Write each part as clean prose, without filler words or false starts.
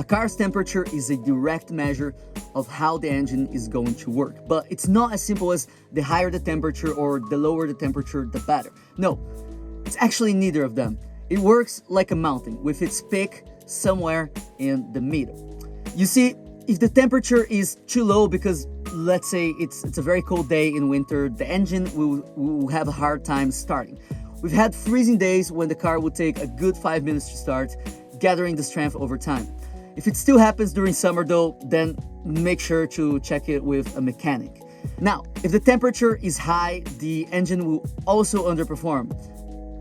car's temperature is a direct measure of how the engine is going to work, but it's not as simple as the higher the temperature or the lower the temperature, the better. No, it's actually neither of them. It works like a mountain with its peak somewhere in the middle. You see, if the temperature is too low because let's say it's a very cold day in winter, the engine will have a hard time starting. We've had freezing days when the car would take a good 5 minutes to start, gathering the strength over time. If it still happens during summer though, then make sure to check it with a mechanic. Now, if the temperature is high, the engine will also underperform.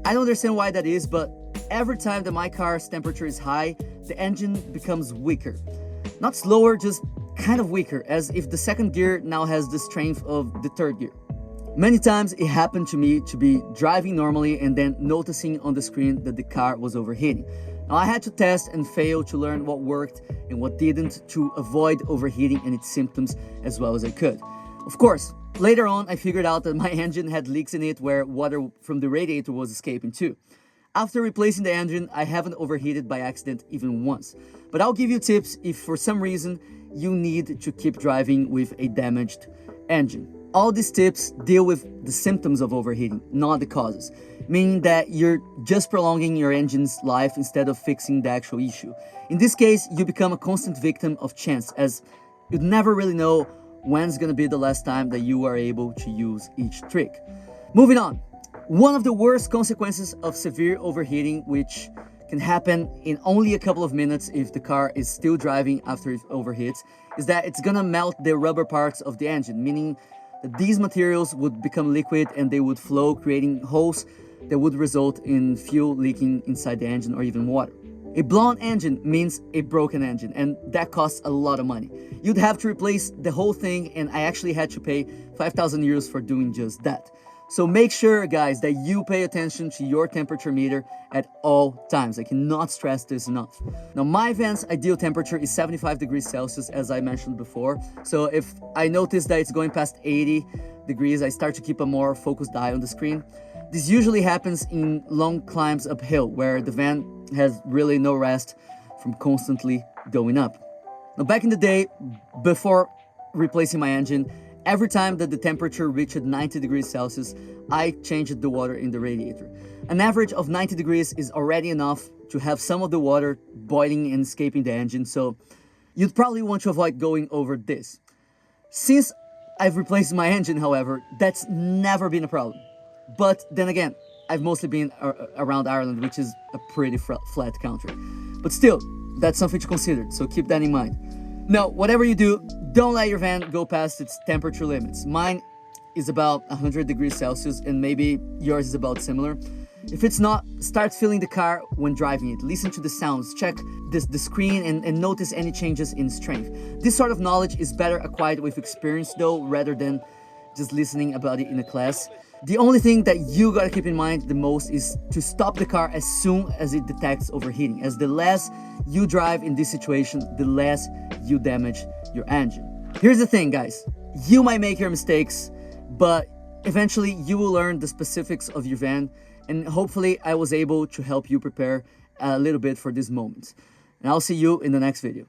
I don't understand why that is, but every time that my car's temperature is high, the engine becomes weaker. Not slower, just kind of weaker, as if the second gear now has the strength of the third gear. Many times it happened to me to be driving normally and then noticing on the screen that the car was overheating. Now I had to test and fail to learn what worked and what didn't to avoid overheating and its symptoms as well as I could. Of course, later on I figured out that my engine had leaks in it where water from the radiator was escaping too. After replacing the engine, I haven't overheated by accident even once. But I'll give you tips if for some reason you need to keep driving with a damaged engine. All these tips deal with the symptoms of overheating, not the causes, meaning that you're just prolonging your engine's life instead of fixing the actual issue. In this case, you become a constant victim of chance, as you'd never really know when's gonna be the last time that you are able to use each trick. Moving on, one of the worst consequences of severe overheating, which can happen in only a couple of minutes if the car is still driving after it overheats, is that it's gonna melt the rubber parts of the engine, meaning that these materials would become liquid and they would flow, creating holes that would result in fuel leaking inside the engine or even water. A blown engine means a broken engine, and that costs a lot of money. You'd have to replace the whole thing, and I actually had to pay 5,000 euros for doing just that. So make sure, guys, that you pay attention to your temperature meter at all times. I cannot stress this enough. Now, my van's ideal temperature is 75 degrees Celsius, as I mentioned before. So if I notice that it's going past 80 degrees, I start to keep a more focused eye on the screen. This usually happens in long climbs uphill, where the van has really no rest from constantly going up. Now, back in the day, before replacing my engine, every time that the temperature reached 90 degrees Celsius, I changed the water in the radiator. An average of 90 degrees is already enough to have some of the water boiling and escaping the engine, so you'd probably want to avoid going over this. Since I've replaced my engine, however, that's never been a problem. But then again, I've mostly been around Ireland, which is a pretty flat country. But still, that's something to consider, so keep that in mind. Now, whatever you do, don't let your van go past its temperature limits. Mine is about 100 degrees Celsius and maybe yours is about similar. If it's not, start feeling the car when driving it. Listen to the sounds, check the screen and notice any changes in strength. This sort of knowledge is better acquired with experience though, rather than just listening about it in a class. The only thing that you gotta keep in mind the most is to stop the car as soon as it detects overheating, as the less you drive in this situation, the less you damage your engine. Here's the thing, guys. You might make your mistakes, but eventually you will learn the specifics of your van, and hopefully I was able to help you prepare a little bit for this moment. And I'll see you in the next video.